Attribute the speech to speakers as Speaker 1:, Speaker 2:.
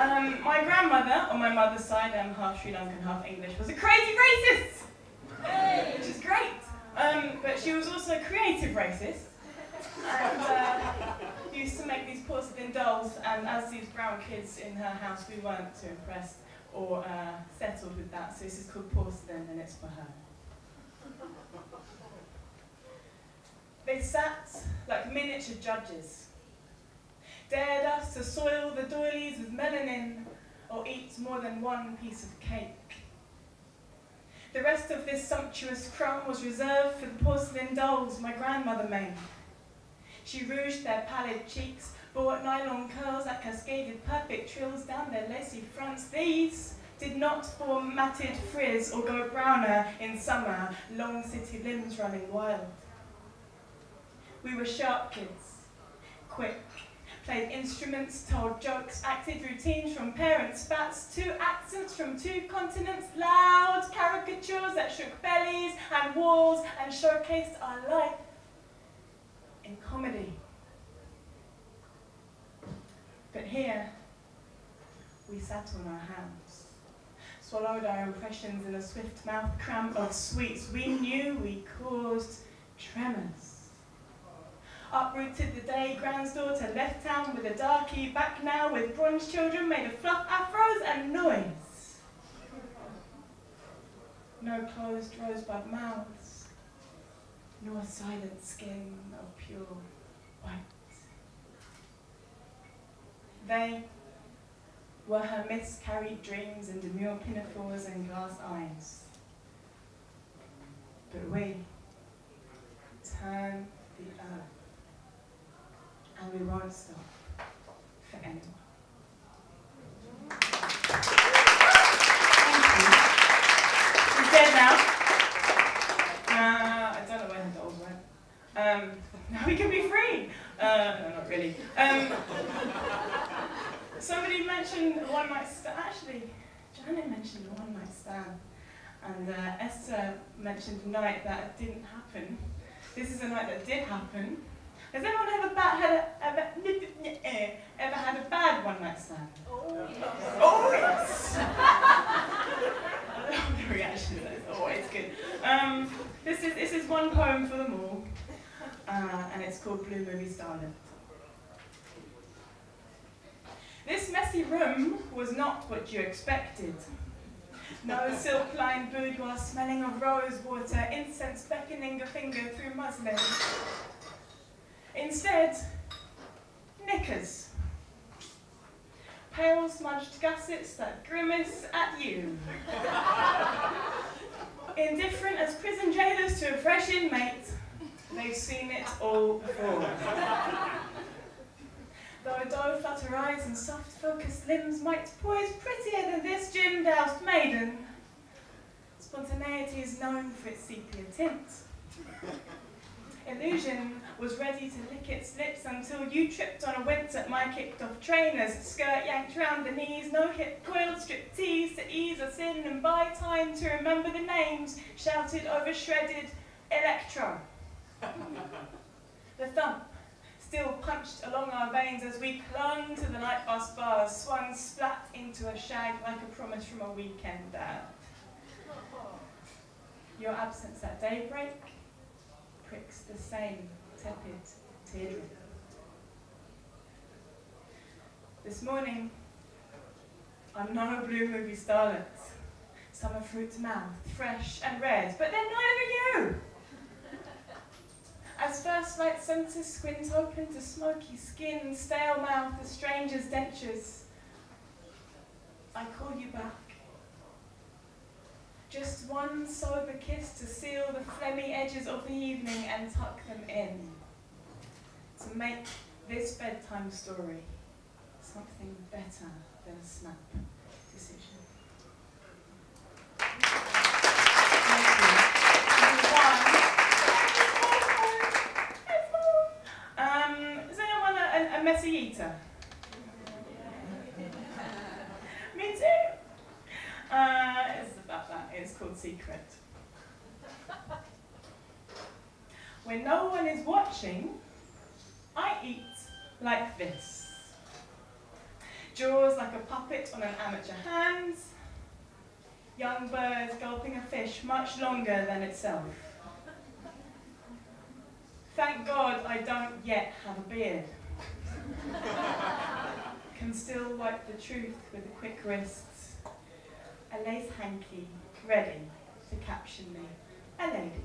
Speaker 1: My grandmother, on my mother's side, half Sri Lankan, half English, was a crazy racist, which is great. But she was also a creative racist, and used to make these porcelain dolls. And as these brown kids in her house, we weren't too impressed or settled with that. So this is called porcelain, and it's for her. They sat like miniature judges, dared us to soil the doilies with melanin or eat more than one piece of cake. The rest of this sumptuous crumb was reserved for the porcelain dolls my grandmother made. She rouged their pallid cheeks, brought nylon curls that cascaded perfect trills down their lacy fronts. These did not form matted frizz or go browner in summer, long city limbs running wild. We were sharp kids, quick, played instruments, told jokes, acted routines from parents' spats, two accents from two continents, loud caricatures that shook bellies and walls and showcased our life in comedy. But here, we sat on our hands, swallowed our impressions in a swift mouth cramp of sweets. We knew we caused tremors. Uprooted the day Grand's daughter left town with a darkie, back now with bronze children made of fluff afros and noise. No closed rosebud mouths, nor silent skin of pure white. They were her miscarried dreams and demure pinafores and glass eyes. But we turn the earth. And we won't stop for anyone. Thank you. She's dead now. I don't know where her dolls went. Now we can be free. No, not really. Somebody mentioned a one-night stand. Actually, Janet mentioned a one-night stand. And Esther mentioned a night that didn't happen. This is a night that did happen. Has anyone ever had a bad one-night stand? Oh, yes. Oh, yes. I love the reaction. That's always good. This is one poem for them all, and it's called Blue Movie Starlet. This messy room was not what you expected. No silk-lined boudoir smelling of rose water, incense beckoning a finger through muslin. Instead, knickers. Pale smudged gussets that grimace at you. Indifferent as prison jailers to a fresh inmate, they've seen it all before. Though doe-flutter eyes and soft focused limbs might poise prettier than this gin-doused maiden, spontaneity is known for its sepia tint. Illusion was ready to lick its lips until you tripped on a wince at my kicked-off trainers, skirt yanked round the knees, no-hip coiled strip tees to ease us in and buy time to remember the names, shouted over shredded electro. The thump still punched along our veins as we clung to the night bus bars, swung splat into a shag like a promise from a weekend dad. Your absence at daybreak pricks the same tepid teardrop. This morning, I'm no blue movie starlet. Summer fruit mouth, fresh and red, but they're neither you. As first light senses squint open to smoky skin, stale mouth, a stranger's dentures, I call you back. Just one sober kiss to seal the phlegmy edges of the evening and tuck them in. To make this bedtime story something better than a snap decision. Is anyone a messy eater? Me too. It's about that. It's called Secret. When no one is watching, I eat like this. jaws like a puppet on an amateur hand, young birds gulping a fish much longer than itself. Thank God I don't yet have a beard. Can still wipe the truth with a quick wrist. A lace hanky ready to caption me a lady.